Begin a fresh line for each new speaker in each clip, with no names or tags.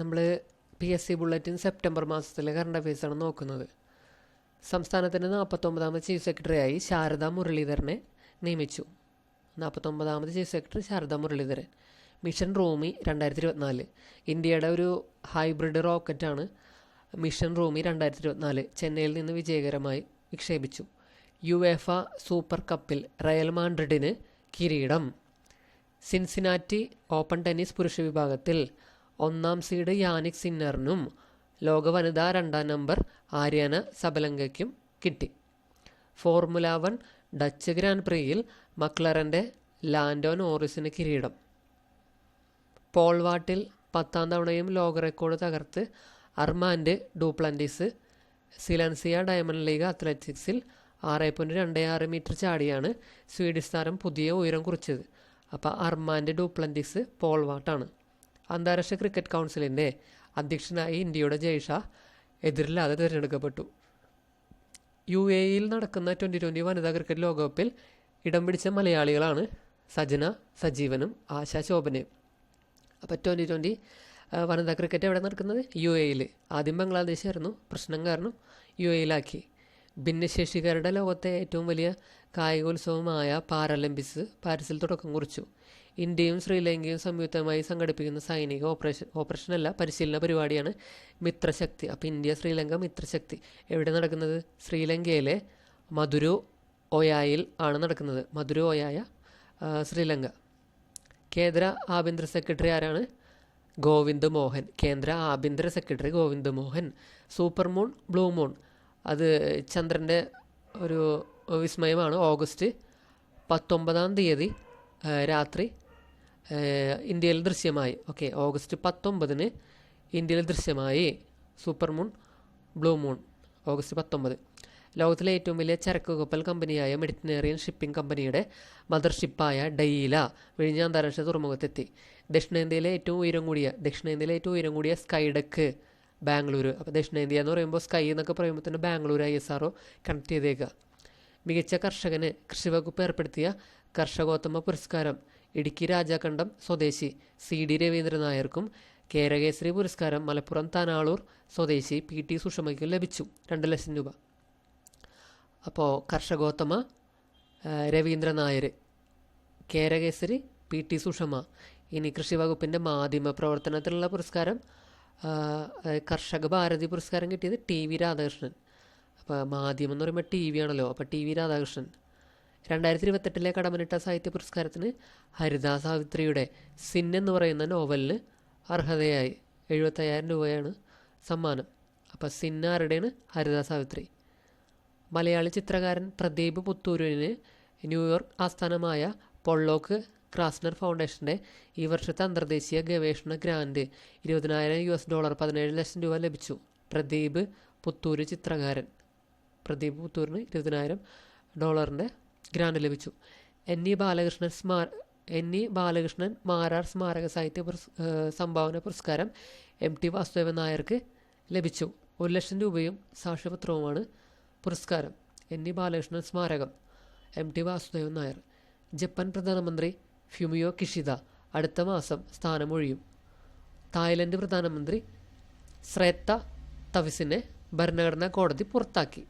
നമ്മൾ PSC bulletin September മാസത്തിലെ current അഫയേഴ്സാണ് നോക്കുന്നത്. സംസ്ഥാനത്തിൻ്റെ 49ാമത് ചീഫ് സെക്രട്ടറിയായി ശാരദാ മുരളീധരനെ നിയമിച്ചു. 49ാമത് chief secretary Sharada Muraleedharan. Mission Rhumi 2024 ഇന്ത്യയുടെ ഒരു ഹൈബ്രിഡ് റോക്കറ്റാണ് മിഷൻ റൂമി 2024 ചെന്നൈയിൽ നിന്ന് വിജയകരമായി വിക്ഷേപിച്ചു. യുവേഫ സൂപ്പർ കപ്പിൽ റയൽ മാഡ്രിഡിന് കിരീടം. സിൻസിനാറ്റി ഓപ്പൺ ടെന്നീസ് പുരുഷ വിഭാഗത്തിൽ 1ാം സീഡ് യാനിക് സിന്നറിനും ലോക വനിതാ 2ാം നമ്പർ ആര്യാന സബലങ്കയ്ക്കും കിട്ടി. ഫോർമുല 1 ഡച്ച് ഗ്രാൻഡ് പ്രിയിൽ മക്ലറൻ്റെ ലാൻഡോ നോറിസിന് കിരീടം. പോൾവാട്ടിൽ 10ാം തവണയും ലോക റെക്കോർഡ് തകർത്ത് അർമാൻഡ് ഡൂപ്ലൻറ്റിസ് സിലൻസിയ ഡയമണ്ട് ലീഗ് അത്ലറ്റിക്സിൽ 6.26 മീറ്റർ ചാടിയാണ് സ്വീഡിഷ് താരം പുതിയ ഉയരം കുറിച്ചത്. അപ്പോൾ അർമാൻഡ് ഡൂപ്ലൻറ്റിസ് പോൾവാട്ടാണ്. അന്താരാഷ്ട്ര ക്രിക്കറ്റ് കൗൺസിലിൻ്റെ അധ്യക്ഷനായി ഇന്ത്യയുടെ ജയ്ഷാ എതിരില്ലാതെ തിരഞ്ഞെടുക്കപ്പെട്ടു. UAEയിൽ നടക്കുന്ന 2020 വനിതാ ക്രിക്കറ്റ് ലോകകപ്പിൽ ഇടം പിടിച്ച മലയാളികളാണ് സജന സജീവനും ആശാ ശോഭനയും. അപ്പോൾ 2020 വനിതാ ക്രിക്കറ്റ് എവിടെ നടക്കുന്നത്? UAEയിൽ. ആദ്യം ബംഗ്ലാദേശായിരുന്നു, പ്രശ്നം കാരണം UAEയിലാക്കി. ഭിന്നശേഷിക്കാരുടെ ലോകത്തെ ഏറ്റവും വലിയ കായികോത്സവമായ പാരാലിമ്പിക്സ് പാരീസിൽ തുടക്കം കുറിച്ചു. ഇന്ത്യയും ശ്രീലങ്കയും സംയുക്തമായി സംഘടിപ്പിക്കുന്ന സൈനിക ഓപ്പറേഷനല്ല പരിശീലന പരിപാടിയാണ് മിത്രശക്തി. അപ്പോൾ ഇന്ത്യ ശ്രീലങ്ക മിത്രശക്തി എവിടെ നടക്കുന്നത്? ശ്രീലങ്കയിലെ മധുരു ഒയായിൽ ആണ് നടക്കുന്നത്. മധുരു ഒയായ ശ്രീലങ്ക. കേന്ദ്ര ആഭ്യന്തര സെക്രട്ടറി ആരാണ്? ഗോവിന്ദ് മോഹൻ. കേന്ദ്ര ആഭ്യന്തര secretary Govind Mohan. Super moon blue moon അത് ചന്ദ്രൻ്റെ ഒരു വിസ്മയമാണ്. ഓഗസ്റ്റ് 19-ാം തീയതി രാത്രി ഇന്ത്യയിൽ ദൃശ്യമായി. ഓഗസ്റ്റ് 19-ന് ഇന്ത്യയിൽ ദൃശ്യമായി super moon blue moon. August 19. ലോകത്തിലെ ഏറ്റവും വലിയ ചരക്ക് കപ്പൽ കമ്പനിയായ മെഡിറ്ററേനിയൻ ഷിപ്പിംഗ് കമ്പനിയുടെ മദർഷിപ്പായ ഡെയില വിഴിഞ്ഞ അന്താരാഷ്ട്ര തുറമുഖത്തെത്തി. ദക്ഷിണേന്ത്യയിലെ ഏറ്റവും ഉയരം കൂടിയ സ്കൈഡക്ക് ബാംഗ്ലൂർ. അപ്പോൾ ദക്ഷിണേന്ത്യ എന്ന് പറയുമ്പോൾ സ്കൈ എന്നൊക്കെ പറയുമ്പോൾ തന്നെ ബാംഗ്ലൂർ ISRO കണക്ട് ചെയ്തേക്കുക. മികച്ച കർഷകന് കൃഷിവകുപ്പ് ഏർപ്പെടുത്തിയ കർഷകോത്തമ പുരസ്കാരം ഇടുക്കി രാജാക്കണ്ടം സ്വദേശി CD രവീന്ദ്രൻ നായർക്കും കേരകേസരി പുരസ്കാരം മലപ്പുറം താനാളൂർ സ്വദേശി PT സുഷമയ്ക്കും ലഭിച്ചു. 2 ലക്ഷം രൂപ. അപ്പോൾ കർഷകോത്തമ രവീന്ദ്രൻ നായർ, കേരകേസരി PT സുഷമ. ഇനി കൃഷിവകുപ്പിൻ്റെ മാധ്യമ പ്രവർത്തനത്തിലുള്ള പുരസ്കാരം കർഷക ഭാരതി പുരസ്കാരം കിട്ടിയത് TV രാധാകൃഷ്ണൻ. അപ്പോൾ മാധ്യമം എന്ന് പറയുമ്പോൾ TV ആണല്ലോ. അപ്പോൾ TV രാധാകൃഷ്ണൻ. 2028 കടമനിട്ട സാഹിത്യ പുരസ്കാരത്തിന് ഹരിതാ സാവിത്രിയുടെ സിൻ എന്ന് പറയുന്ന നോവലിന് അർഹതയായി. 75,000 രൂപയാണ് സമ്മാനം. അപ്പോൾ സിൻ ആരുടെയാണ്? ഹരിതാ സാവിത്രി. മലയാളി ചിത്രകാരൻ പ്രദീപ് പുത്തൂരിന് ന്യൂയോർക്ക് ആസ്ഥാനമായ പൊള്ളോക്ക് ക്രാസ്നർ ഫൗണ്ടേഷൻ്റെ ഈ വർഷത്തെ അന്തർദേശീയ ഗവേഷണ ഗ്രാൻഡ് $20,000 17 ലക്ഷം രൂപ ലഭിച്ചു. പ്രദീപ് പുത്തൂര് ചിത്രകാരൻ. പ്രദീപ് പുത്തൂരിന് $20,000 ഗ്രാൻഡ് ലഭിച്ചു. NE ബാലകൃഷ്ണൻ മാരാർ സ്മാരക സാഹിത്യ സംഭാവന പുരസ്കാരം MT വാസുദേവൻ നായർക്ക് ലഭിച്ചു. 1 ലക്ഷം രൂപയും സാക്ഷ്യപത്രവുമാണ് പുരസ്കാരം. NE ബാലകൃഷ്ണൻ സ്മാരകം MT വാസുദേവൻ നായർ. ജപ്പാൻ പ്രധാനമന്ത്രി ഫ്യൂമിയോ കിഷിദ അടുത്ത മാസം സ്ഥാനമൊഴിയും. തായ്ലൻഡ് പ്രധാനമന്ത്രി ശ്രേത്ത തവിസിനെ ഭരണഘടനാ കോടതി പുറത്താക്കി.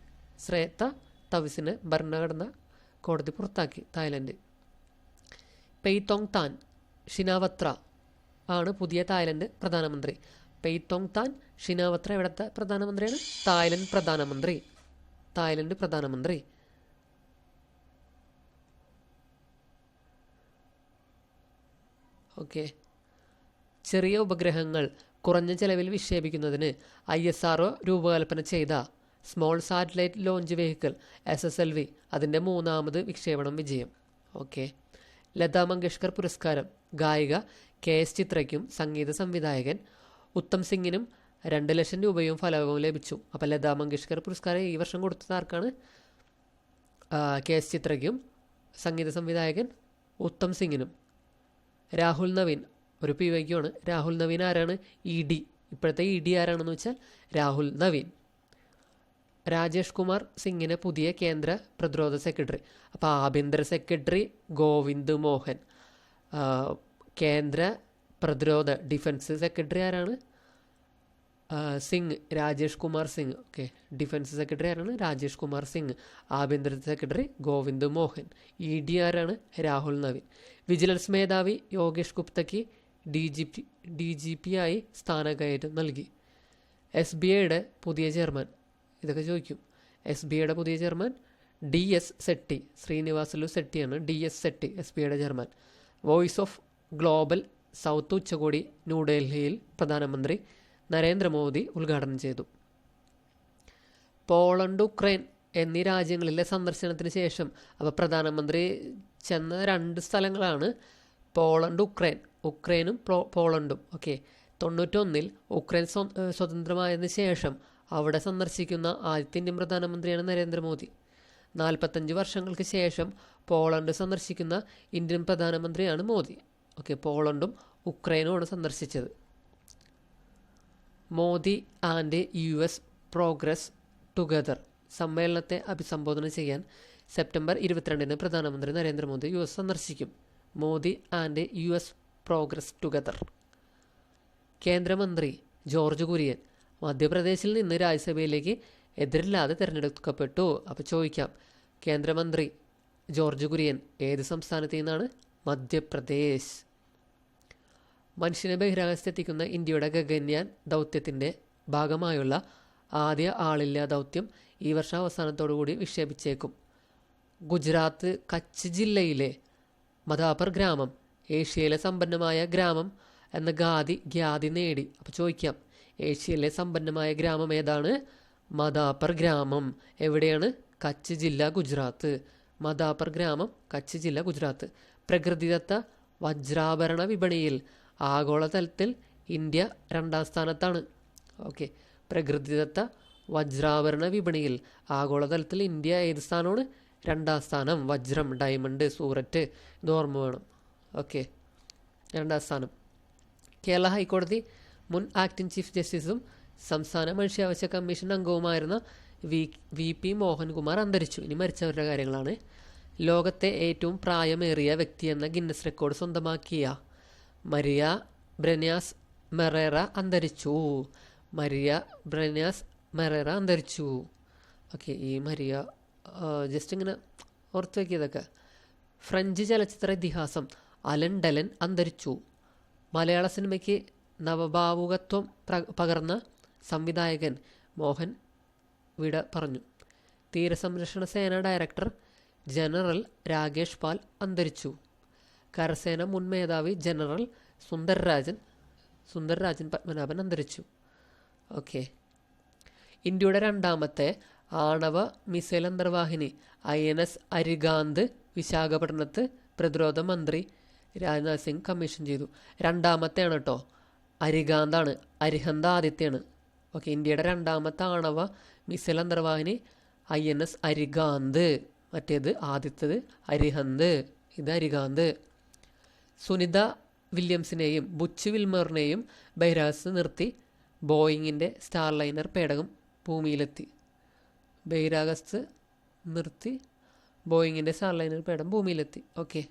തായ്ലൻഡ്. പെയ്തോങ് താൻ ഷിനാവത്ര ആണ് പുതിയ തായ്ലൻഡ് പ്രധാനമന്ത്രി. പെയ്തോങ് താൻ ഷിനാവത്ര എവിടുത്തെ പ്രധാനമന്ത്രിയാണ്? തായ്ലൻഡ് പ്രധാനമന്ത്രി. ചെറിയ ഉപഗ്രഹങ്ങൾ കുറഞ്ഞ ചെലവിൽ വിക്ഷേപിക്കുന്നതിന് ISRO രൂപകൽപ്പന ചെയ്ത small satellite launch vehicle SSLV അതിൻ്റെ 3ാമത് വിക്ഷേപണം വിജയം. ലതാ മങ്കേഷ്കർ പുരസ്കാരം ഗായിക KS ചിത്രയ്ക്കും സംഗീത സംവിധായകൻ ഉത്തം സിംഗിനും 2 ലക്ഷം രൂപയും ഫലകവും ലഭിച്ചു. അപ്പോൾ ലതാ മങ്കേഷ്കർ പുരസ്കാരം ഈ വർഷം കൊടുത്തത് ആർക്കാണ്? KS ചിത്രയ്ക്കും സംഗീത സംവിധായകൻ ഉത്തം സിംഗിനും. രാഹുൽ നവീൻ ഒരു PYQ ആണ്. രാഹുൽ നവീൻ ആരാണ്? ED. ഇപ്പോഴത്തെ ED ആരാണെന്ന് വെച്ചാൽ രാഹുൽ നവീൻ. രാജേഷ് കുമാർ സിംഗിനെ പുതിയ കേന്ദ്ര പ്രതിരോധ സെക്രട്ടറി. അപ്പോൾ ആഭ്യന്തര സെക്രട്ടറി ഗോവിന്ദ് മോഹൻ. കേന്ദ്ര പ്രതിരോധ ഡിഫൻസ് സെക്രട്ടറി ആരാണ്? Singh, Rajesh Kumar Singh. Okay, defence secretary ആരാണ്? രാജേഷ് കുമാർ സിംഗ്. ആഭ്യന്തര സെക്രട്ടറി ഗോവിന്ദ് മോഹൻ. ED ആരാണ്? രാഹുൽ നവീൻ. വിജിലൻസ് മേധാവി യോഗേഷ് ഗുപ്തയ്ക്ക് DGP ആയി സ്ഥാനക്കയറ്റം നൽകി. SBIയുടെ പുതിയ ചെയർമാൻ, ഇതൊക്കെ ചോദിക്കും. SBIയുടെ പുതിയ ചെയർമാൻ DS സെട്ടി, ശ്രീനിവാസലു സെട്ടിയാണ് DS സെട്ടി, SBIയുടെ chairman. Voice of global south ഉച്ചകോടി ന്യൂഡൽഹിയിൽ പ്രധാനമന്ത്രി നരേന്ദ്രമോദി ഉദ്ഘാടനം ചെയ്തു. പോളണ്ട്, ഉക്രൈൻ എന്നീ രാജ്യങ്ങളിലെ സന്ദർശനത്തിന് ശേഷം, അപ്പോൾ പ്രധാനമന്ത്രി ചെന്ന 2 സ്ഥലങ്ങളാണ് പോളണ്ട്, ഉക്രൈനും പോളണ്ടും. ഓക്കെ, 91-ൽ ഉക്രൈൻ സ്വതന്ത്രമായതിനു ശേഷം അവിടെ സന്ദർശിക്കുന്ന ആദ്യത്തെ ഇന്ത്യൻ പ്രധാനമന്ത്രിയാണ് നരേന്ദ്രമോദി. 45 വർഷങ്ങൾക്ക് ശേഷം പോളണ്ട് സന്ദർശിക്കുന്ന ഇന്ത്യൻ പ്രധാനമന്ത്രിയാണ് മോദി. ഓക്കെ, പോളണ്ടും ഉക്രൈനുമാണ് സന്ദർശിച്ചത്. Modi and US progress together സമ്മേളനത്തെ അഭിസംബോധന ചെയ്യാൻ സെപ്റ്റംബർ 22-ന് പ്രധാനമന്ത്രി നരേന്ദ്രമോദി US സന്ദർശിക്കും. Modi and US progress together. കേന്ദ്രമന്ത്രി ജോർജ് കുര്യൻ മധ്യപ്രദേശിൽ നിന്ന് രാജ്യസഭയിലേക്ക് എതിരില്ലാതെ തിരഞ്ഞെടുക്കപ്പെട്ടു. അപ്പോൾ ചോദിക്കാം, കേന്ദ്രമന്ത്രി ജോർജ് കുര്യൻ ഏത് സംസ്ഥാനത്തു നിന്നാണ്? മധ്യപ്രദേശ്. മനുഷ്യനെ ബഹിരാകാശത്തെത്തിക്കുന്ന ഇന്ത്യയുടെ ഗഗൻയാൻ ദൗത്യത്തിൻ്റെ ഭാഗമായുള്ള ആദ്യ ആളില്ലാ ദൗത്യം ഈ വർഷം അവസാനത്തോടുകൂടി വിക്ഷേപിച്ചേക്കും. ഗുജറാത്ത് കച്ച് ജില്ലയിലെ മദാപർ ഗ്രാമം ഏഷ്യയിലെ സമ്പന്നമായ ഗ്രാമം എന്ന ഖ്യാതി നേടി. അപ്പോൾ ചോദിക്കാം, ഏഷ്യയിലെ സമ്പന്നമായ ഗ്രാമം ഏതാണ്? മദാപർ ഗ്രാമം. എവിടെയാണ്? കച്ച് ജില്ല, ഗുജറാത്ത്. മദാപർ ഗ്രാമം, കച്ച് ജില്ല, ഗുജറാത്ത്. പ്രകൃതിദത്ത വജ്രാഭരണ വിപണിയിൽ ആഗോളതലത്തിൽ ഇന്ത്യ 2ാം സ്ഥാനത്താണ്. ഓക്കെ, പ്രകൃതിദത്ത വജ്രാഭരണ വിപണിയിൽ ആഗോളതലത്തിൽ ഇന്ത്യ ഏത് സ്ഥാനമാണ്? 2ാം സ്ഥാനം. വജ്രം, ഡയമണ്ട്, സൂററ്റ്, ഇത് ഓർമ്മ വേണം. ഓക്കെ, 2ാം സ്ഥാനം. കേരള ഹൈക്കോടതി മുൻ ആക്ടിംഗ് ചീഫ് ജസ്റ്റിസും സംസ്ഥാന മനുഷ്യാവകാശ കമ്മീഷൻ അംഗവുമായിരുന്ന VP മോഹൻകുമാർ അന്തരിച്ചു. ഇനി മരിച്ചവരുടെ കാര്യങ്ങളാണ്. ലോകത്തെ ഏറ്റവും പ്രായമേറിയ വ്യക്തിയെന്ന ഗിന്നസ് റെക്കോർഡ് സ്വന്തമാക്കിയ മരിയ ബ്രെനാസ് മെറേറ അന്തരിച്ചു. ഓക്കെ, ഈ മരിയ ജസ്റ്റ് ഇങ്ങനെ ഓർത്ത് വയ്ക്കിയതൊക്കെ. ഫ്രഞ്ച് ചലച്ചിത്ര ഇതിഹാസം അലൻ ഡെലൻ അന്തരിച്ചു. മലയാള സിനിമയ്ക്ക് നവഭാവുകത്വം പകർന്ന സംവിധായകൻ മോഹൻ വിട പറഞ്ഞു. തീരസംരക്ഷണ സേന ഡയറക്ടർ ജനറൽ രാകേഷ് പാൽ അന്തരിച്ചു. കരസേന മുൻ മേധാവി ജനറൽ സുന്ദർരാജൻ പത്മനാഭൻ അന്തരിച്ചു. ഓക്കെ, ഇന്ത്യയുടെ 2ാമത്തെ ആണവ മിസൈൽ അന്തർവാഹിനി INS അരികാന്ത് വിശാഖപട്ടണത്ത് പ്രതിരോധ മന്ത്രി രാജ്നാഥ് സിംഗ് കമ്മീഷൻ ചെയ്തു. 2ാമത്തെയാണ് കേട്ടോ, അരികാന്താണ്. അരിഹന്ത് ആദ്യത്തെയാണ്. ഓക്കെ, ഇന്ത്യയുടെ 2ാമത്തെ ആണവ മിസൈൽ അന്തർവാഹിനി INS അരികാന്ത്, മറ്റേത് ആദ്യത്തേത് അരിഹന്ത്, ഇത് അരികാന്ത്. സുനിത വില്യംസിനെയും ബുച്ച് വിൽമറിനെയും ബഹിരാകാശത്ത് നിർത്തി ബോയിങ്ങിൻ്റെ സ്റ്റാർലൈനർ പേടകം ഭൂമിയിലെത്തി. ബഹിരാകാശത്ത് നിർത്തി ബോയിങ്ങിൻ്റെ സ്റ്റാർലൈനർ പേടകം ഭൂമിയിലെത്തി. ഓക്കെ,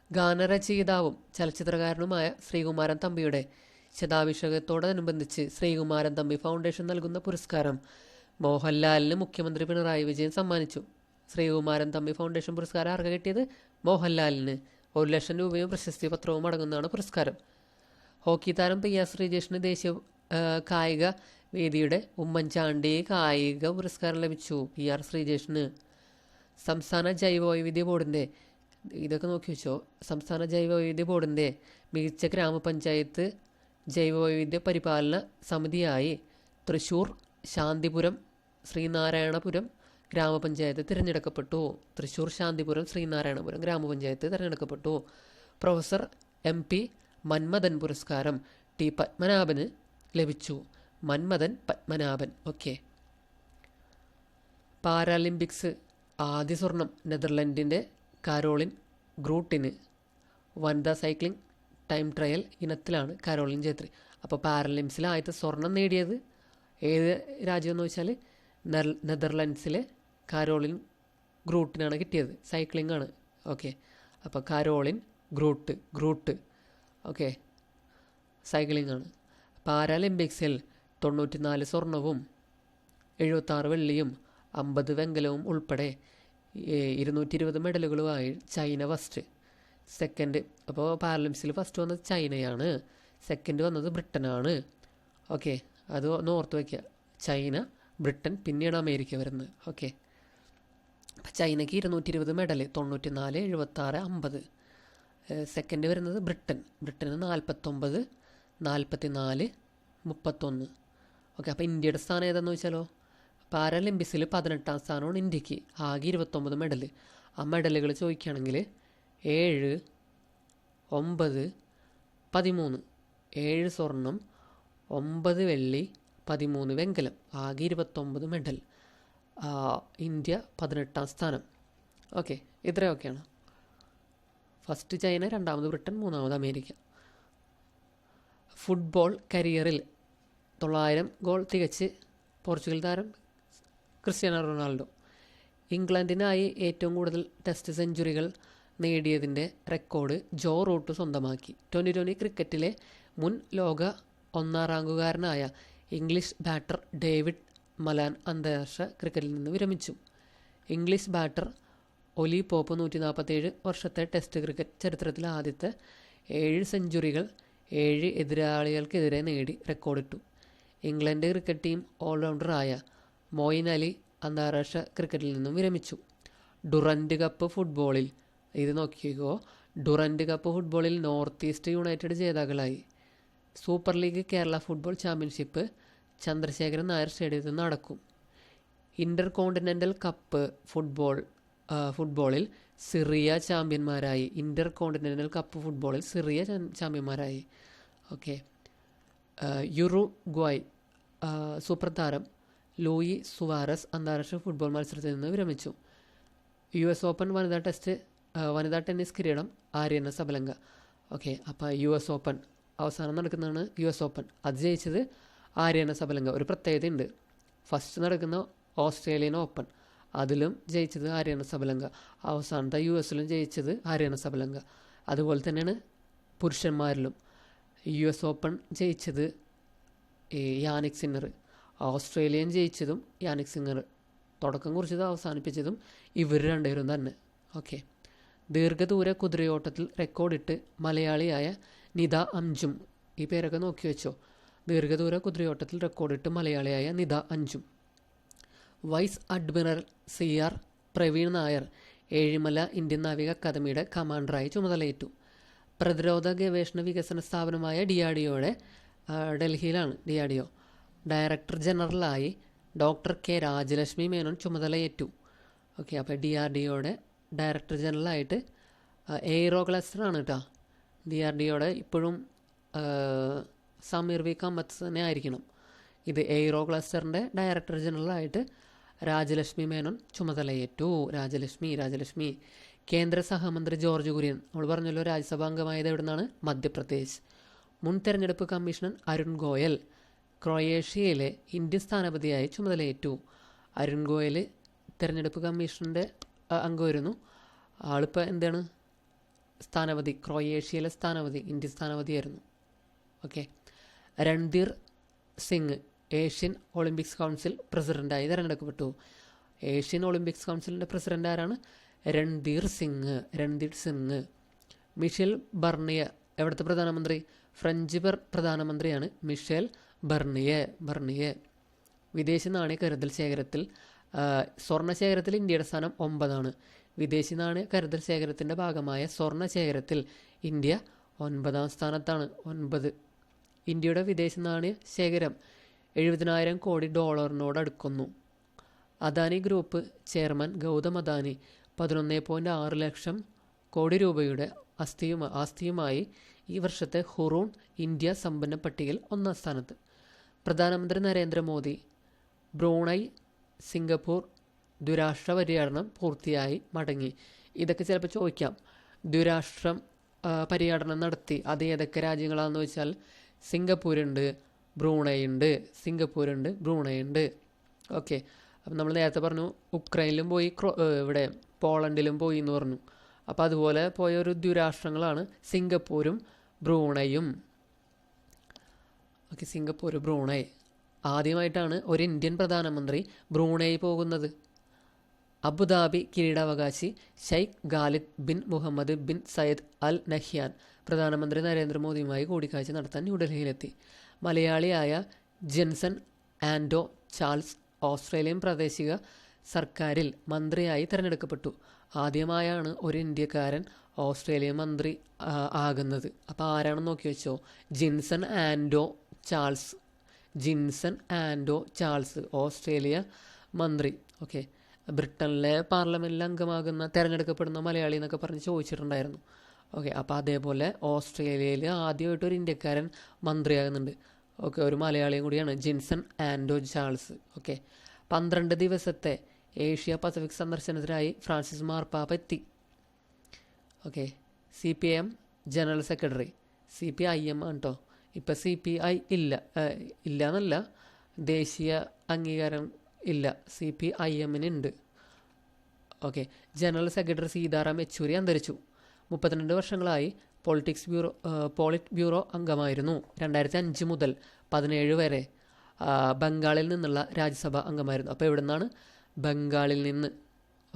ഗാനരചയിതാവും ചലച്ചിത്രകാരനുമായ ശ്രീകുമാരൻ തമ്പിയുടെ ശതാഭിഷേകത്തോടനുബന്ധിച്ച് ശ്രീകുമാരൻ തമ്പി ഫൗണ്ടേഷൻ നൽകുന്ന പുരസ്കാരം മോഹൻലാലിന് മുഖ്യമന്ത്രി പിണറായി വിജയൻ സമ്മാനിച്ചു. ശ്രീകുമാരൻ തമ്പി ഫൗണ്ടേഷൻ പുരസ്കാരം ആർക്ക് കിട്ടിയത്? മോഹൻലാലിന്. 1,00,000 രൂപയും പ്രശസ്തി പത്രവും അടങ്ങുന്നതാണ് പുരസ്കാരം. ഹോക്കി താരം PR ശ്രീജേഷിന് ദേശീയ കായിക വേദിയുടെ ഉമ്മൻചാണ്ടി കായിക പുരസ്കാരം ലഭിച്ചു. PR ശ്രീജേഷിന്. സംസ്ഥാന ജൈവവൈവിധ്യ ബോർഡിൻ്റെ, ഇതൊക്കെ നോക്കി വെച്ചോ, സംസ്ഥാന ജൈവവൈവിധ്യ ബോർഡിൻ്റെ മികച്ച ഗ്രാമപഞ്ചായത്ത് ജൈവവൈവിധ്യ പരിപാലന സമിതിയായി തൃശ്ശൂർ ശാന്തിപുരം ശ്രീനാരായണപുരം ഗ്രാമപഞ്ചായത്ത് തിരഞ്ഞെടുക്കപ്പെട്ടു. തൃശ്ശൂർ ശാന്തിപുരം ശ്രീനാരായണപുരം ഗ്രാമപഞ്ചായത്ത് തിരഞ്ഞെടുക്കപ്പെട്ടു. പ്രൊഫസർ MP മന്മഥൻ പുരസ്കാരം T പത്മനാഭന് ലഭിച്ചു. മന്മഥൻ പത്മനാഭൻ. ഓക്കെ, പാരാലിമ്പിക്സ് ആദ്യ സ്വർണം നെതർലൻഡിൻ്റെ കാരോളിൻ ഗ്രൂട്ടിന്. വനിതാ സൈക്ലിംഗ് ടൈം ട്രയൽ ഇനത്തിലാണ് കാരോളിൻ ജേത്രി. അപ്പോൾ പാരലിമ്പിക്സിൽ ആദ്യത്തെ സ്വർണം നേടിയത് ഏത് രാജ്യമെന്ന് വെച്ചാൽ നെതർലൻഡ്സിലെ കാരോളിൻ ഗ്രൂട്ടിനാണ് കിട്ടിയത്. സൈക്ലിംഗ് ആണ്. ഓക്കെ, അപ്പോൾ കാരോളിൻ ഗ്രൂട്ട് ഓക്കെ, സൈക്ലിംഗ് ആണ്. പാരാലിമ്പിക്സിൽ 94 സ്വർണവും 76 വെള്ളിയും 50 വെങ്കലവും ഉൾപ്പെടെ 220 മെഡലുകളുമായി ചൈന ഫസ്റ്റ്. സെക്കൻഡ്, അപ്പോൾ പാരലിമ്പിക്സിൽ ഫസ്റ്റ് വന്നത് ചൈനയാണ്, സെക്കൻഡ് വന്നത് ബ്രിട്ടനാണ്. ഓക്കെ, അത് ഓർത്ത് വയ്ക്കുക. ചൈന, ബ്രിട്ടൻ, പിന്നീട് അമേരിക്ക വരുന്നത്. ഓക്കെ, അപ്പം ചൈനയ്ക്ക് 220 മെഡൽ, 94, 76, 50. സെക്കൻഡ് വരുന്നത് ബ്രിട്ടന് 49, 44, 31. ഓക്കെ, അപ്പോൾ ഇന്ത്യയുടെ സ്ഥാനം ഏതാണെന്ന് വെച്ചാലോ, പാരാലിമ്പിക്സിൽ 18ാം സ്ഥാനമാണ് ഇന്ത്യക്ക്, ആകെ 29 മെഡൽ. ആ മെഡലുകൾ ചോദിക്കുകയാണെങ്കിൽ 7, 9, 13. 7 സ്വർണം, 9 വെള്ളി, 13 വെങ്കലം, ആകെ 29 മെഡൽ. ഇന്ത്യ 18ാം സ്ഥാനം. ഓക്കെ, ഇത്രയൊക്കെയാണ്. ഫസ്റ്റ് ചൈന, രണ്ടാമത് ബ്രിട്ടൻ, മൂന്നാമത് അമേരിക്ക. ഫുട്ബോൾ കരിയറിൽ 900 ഗോൾ തികച്ച് പോർച്ചുഗൽ താരം ക്രിസ്ത്യാനോ റൊണാൾഡോ. ഇംഗ്ലണ്ടിനായി ഏറ്റവും കൂടുതൽ ടെസ്റ്റ് സെഞ്ചുറികൾ നേടിയതിൻ്റെ റെക്കോർഡ് ജോ റൂട്ട് സ്വന്തമാക്കി. 2020 ക്രിക്കറ്റിലെ മുൻ ലോക 1ാം റാങ്കുകാരനായ ഇംഗ്ലീഷ് ബാറ്റർ ഡേവിഡ് മലാൻ അന്താരാഷ്ട്ര ക്രിക്കറ്റിൽ നിന്ന് വിരമിച്ചു. ഇംഗ്ലീഷ് ബാറ്റർ ഒലി പോപ്പ് 147 വർഷത്തെ ടെസ്റ്റ് ക്രിക്കറ്റ് ചരിത്രത്തിലെ ആദ്യത്തെ 7 സെഞ്ചുറികൾ 7 എതിരാളികൾക്കെതിരെ നേടി റെക്കോർഡിട്ടു. ഇംഗ്ലണ്ട് ക്രിക്കറ്റ് ടീം ഓൾറൗണ്ടറായ മോയിൻ അലി അന്താരാഷ്ട്ര ക്രിക്കറ്റിൽ നിന്നും വിരമിച്ചു. ഡുറൻഡ് കപ്പ് ഫുട്ബോളിൽ, ഇത് നോക്കിക്കോ, ഡുറൻഡ് കപ്പ് ഫുട്ബോളിൽ നോർത്ത് ഈസ്റ്റ് യുണൈറ്റഡ് ജേതാക്കളായി. Super league Kerala football championship Chandrasekharan Nair സ്റ്റേഡിയത്തിൽ നടക്കും. ഇൻ്റർ കോണ്ടിനെൻ്റൽ കപ്പ് ഫുട്ബോളിൽ സിറിയ ചാമ്പ്യന്മാരായി. ഇൻ്റർ കോണ്ടിനെൻ്റൽ കപ്പ് ഫുട്ബോളിൽ സിറിയ ചാമ്പ്യന്മാരായി. ഓക്കെ, യുറുഗ്വായ് സൂപ്പർ താരം ലൂയി സുവാരസ് അന്താരാഷ്ട്ര ഫുട്ബോൾ മത്സരത്തിൽ നിന്ന് വിരമിച്ചു. US ഓപ്പൺ വനിതാ ടെന്നീസ് കിരീടം ആര്യന സബലങ്ക. ഓക്കെ, അപ്പോൾ US ഓപ്പൺ അവസാനം നടക്കുന്നതാണ് US ഓപ്പൺ. അത് ജയിച്ചത് ആര്യന സബലങ്ക. ഒരു പ്രത്യേകതയുണ്ട്, ഫസ്റ്റ് നടക്കുന്ന ഓസ്ട്രേലിയൻ ഓപ്പൺ അതിലും ജയിച്ചത് ആര്യന സബലങ്ക, അവസാനത്തെ US ജയിച്ചത് ആര്യന സബലങ്ക. അതുപോലെ തന്നെയാണ് പുരുഷന്മാരിലും. US ഓപ്പൺ ജയിച്ചത് യാനിക് സിന്നർ, ഓസ്ട്രേലിയൻ ജയിച്ചതും യാനിക് സിന്നർ, തുടക്കം കുറിച്ചതും അവസാനിപ്പിച്ചതും ഇവർ രണ്ടുപേരും തന്നെ. ഓക്കെ, ദീർഘദൂര കുതിരയോട്ടത്തിൽ റെക്കോർഡിട്ട് മലയാളിയായ നിത അംജും. ഈ പേരൊക്കെ നോക്കി വെച്ചോ. ദീർഘദൂര കുതിരയോട്ടത്തിൽ റെക്കോർഡിട്ട് മലയാളിയായ Nitha Anjum. Vice admiral CR Praveen Nair Ezhimala Indian നാവിക അക്കാദമിയുടെ കമാൻഡറായി ചുമതലയേറ്റു. പ്രതിരോധ ഗവേഷണ വികസന സ്ഥാപനമായ DRDOയുടെ ഡൽഹിയിലാണ് DRDO ഡയറക്ടർ ജനറലായി ഡോക്ടർ K രാജലക്ഷ്മി മേനോൻ ചുമതലയേറ്റു. ഓക്കെ, അപ്പോൾ DRDOയുടെ ഡയറക്ടർ ജനറലായിട്ട് എയ്റോ ക്ലസ്റ്ററാണ് കേട്ടോ. DRDOയുടെ ഇപ്പോഴും സമീർ വി കാമത്ത് തന്നെ ആയിരിക്കണം. ഇത് എയ്റോ ക്ലസ്റ്ററിൻ്റെ ഡയറക്ടർ ജനറലായിട്ട് രാജലക്ഷ്മി മേനോൻ ചുമതലയേറ്റു. രാജലക്ഷ്മി. കേന്ദ്ര സഹമന്ത്രി ജോർജ് കുര്യൻ, നമ്മൾ പറഞ്ഞല്ലോ രാജ്യസഭാംഗമായത് എവിടെ നിന്നാണ്, മധ്യപ്രദേശ്. മുൻ തെരഞ്ഞെടുപ്പ് കമ്മീഷണർ അരുൺ ഗോയൽ ക്രൊയേഷ്യയിലെ ഇന്ത്യൻ സ്ഥാനപതിയായി ചുമതലയേറ്റു. അരുൺ ഗോയൽ തെരഞ്ഞെടുപ്പ് കമ്മീഷൻ്റെ അംഗമായിരുന്നു. ആളിപ്പോൾ എന്താണ്, സ്ഥാനപതി, ക്രൊയേഷ്യയിലെ സ്ഥാനപതി, ഇന്ത്യൻ സ്ഥാനപതിയായിരുന്നു. Okay, Randhir Singh Asian Olympics council പ്രസിഡൻ്റായി തിരഞ്ഞെടുക്കപ്പെട്ടു. ഏഷ്യൻ ഒളിമ്പിക്സ് കൗൺസിലിൻ്റെ പ്രസിഡൻ്റ് ആരാണ്, രൺധീർ സിംഗ്. മിഷേൽ ബർണിയ എവിടുത്തെ പ്രധാനമന്ത്രി, ഫ്രഞ്ച് പ്രധാനമന്ത്രിയാണ് മിഷേൽ ബർണിയെ. വിദേശ നാണയ കരുതൽ ശേഖരത്തിൽ സ്വർണ്ണ ശേഖരത്തിൽ ഇന്ത്യയുടെ സ്ഥാനം 9ആണ്. വിദേശി നാണയ കരുതൽ ശേഖരത്തിൻ്റെ ഭാഗമായ സ്വർണ്ണ ശേഖരത്തിൽ ഇന്ത്യ 9ാം സ്ഥാനത്താണ്. 9. ഇന്ത്യയുടെ വിദേശ നാണയ ശേഖരം 70,000 കോടി ഡോളറിനോട് അടുക്കുന്നു. അദാനി ഗ്രൂപ്പ് ചെയർമാൻ ഗൗതം അദാനി 11.6 ലക്ഷം കോടി രൂപയുടെ ആസ്തിയുമായി ഈ വർഷത്തെ ഹുറൂൺ ഇന്ത്യ സമ്പന്ന പട്ടികയിൽ 1ാം സ്ഥാനത്ത്. പ്രധാനമന്ത്രി നരേന്ദ്രമോദി ബ്രൂണൈ സിംഗപ്പൂർ ദ്വിരാഷ്ട്ര പര്യടനം പൂർത്തിയായി മടങ്ങി. ഇതൊക്കെ ചിലപ്പോൾ ചോദിക്കാം, ദ്വിരാഷ്ട്രം പര്യടനം നടത്തി അത് ഏതൊക്കെ രാജ്യങ്ങളാണെന്ന് വെച്ചാൽ സിംഗപ്പൂരുണ്ട്, ബ്രൂണൈ ഉണ്ട്. ഓക്കെ, അപ്പം നമ്മൾ നേരത്തെ പറഞ്ഞു ഉക്രൈനിലും പോയി, ഇവിടെ പോളണ്ടിലും പോയി എന്ന് പറഞ്ഞു. അപ്പോൾ അതുപോലെ പോയ ഒരു ദ്വിരാഷ്ട്രങ്ങളാണ് സിംഗപ്പൂരും ബ്രൂണൈയും. Okay, Singapore, Brunei. ആദ്യമായിട്ടാണ് ഒരു ഇന്ത്യൻ പ്രധാനമന്ത്രി ബ്രൂണൈ പോകുന്നത്. അബുദാബി കിരീടാവകാശി Sheikh Khalid bin Mohammed bin Zayed Al Nahyan പ്രധാനമന്ത്രി നരേന്ദ്രമോദിയുമായി കൂടിക്കാഴ്ച നടത്താൻ ന്യൂഡൽഹിയിലെത്തി. മലയാളിയായ ജിൻസൺ ആൻഡോ ചാൾസ് ഓസ്ട്രേലിയൻ പ്രാദേശിക സർക്കാരിൽ മന്ത്രിയായി തിരഞ്ഞെടുക്കപ്പെട്ടു. ആദ്യമായാണ് ഒരു ഇന്ത്യക്കാരൻ ഓസ്ട്രേലിയൻ മന്ത്രി ആകുന്നത്. അപ്പോൾ ആരാണെന്ന് നോക്കി വെച്ചോ, ജിൻസൺ ആൻഡോ ചാൾസ്. ജിൻസൺ ആൻഡോ ചാൾസ് ഓസ്ട്രേലിയ മന്ത്രി. ഓക്കെ, ബ്രിട്ടനിലെ പാർലമെൻറ്റിൽ അംഗമാകുന്ന തിരഞ്ഞെടുക്കപ്പെടുന്ന മലയാളി എന്നൊക്കെ പറഞ്ഞ് ചോദിച്ചിട്ടുണ്ടായിരുന്നു. ഓക്കെ, അപ്പോൾ അതേപോലെ ഓസ്ട്രേലിയയിൽ ആദ്യമായിട്ട് ഒരു ഇന്ത്യക്കാരൻ മന്ത്രിയാകുന്നുണ്ട്. ഓക്കെ, ഒരു മലയാളിയും കൂടിയാണ് ജിൻസൺ ആൻഡോ ചാൾസ്. ഓക്കെ, 12 ദിവസത്തെ ഏഷ്യ പസഫിക് സന്ദർശനത്തിനായി ഫ്രാൻസിസ് മാർപ്പാപ്പ എത്തി. Okay, CPIM general secretary, CPIM ആണ് കേട്ടോ. ഇപ്പം CPI ഇല്ല എന്നല്ല, ദേശീയ അംഗീകാരം ഇല്ല, CPIM ഉണ്ട്. Okay, general secretary Sitaram Yechury അന്തരിച്ചു. 32 വർഷങ്ങളായി പോളിറ്റ് ബ്യൂറോ അംഗമായിരുന്നു. 2005 മുതൽ 17 വരെ ബംഗാളിൽ നിന്നുള്ള രാജ്യസഭ അംഗമായിരുന്നു. അപ്പോൾ എവിടെ നിന്നാണ്? ബംഗാളിൽ നിന്ന്.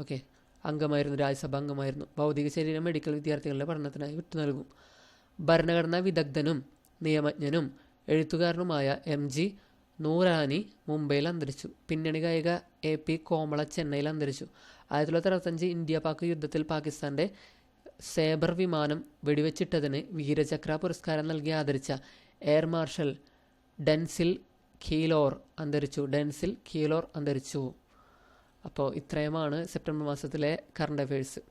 ഓക്കെ, അംഗമായിരുന്നു, രാജ്യസഭ അംഗമായിരുന്നു. ഭൗതിക ശരീരം മെഡിക്കൽ വിദ്യാർത്ഥികളുടെ പഠനത്തിനായി വിട്ടു നൽകും. ഭരണഘടനാ വിദഗ്ധനും നിയമജ്ഞനും എഴുത്തുകാരനുമായ MG നൂറാനി മുംബൈയിൽ അന്തരിച്ചു. പിന്നണി ഗായിക AP കോമള ചെന്നൈയിൽ അന്തരിച്ചു. 1965 ഇന്ത്യ പാക് യുദ്ധത്തിൽ പാകിസ്ഥാൻ്റെ സേബർ വിമാനം വെടിവെച്ചിട്ടതിന് വീരചക്ര പുരസ്കാരം നൽകി ആദരിച്ച എയർ മാർഷൽ ഡെൻസിൽ ഖീലോർ അന്തരിച്ചു. അപ്പോൾ ഇത്രയുമാണ് സെപ്റ്റംബർ മാസത്തിലെ കറണ്ട് അഫയേഴ്സ്.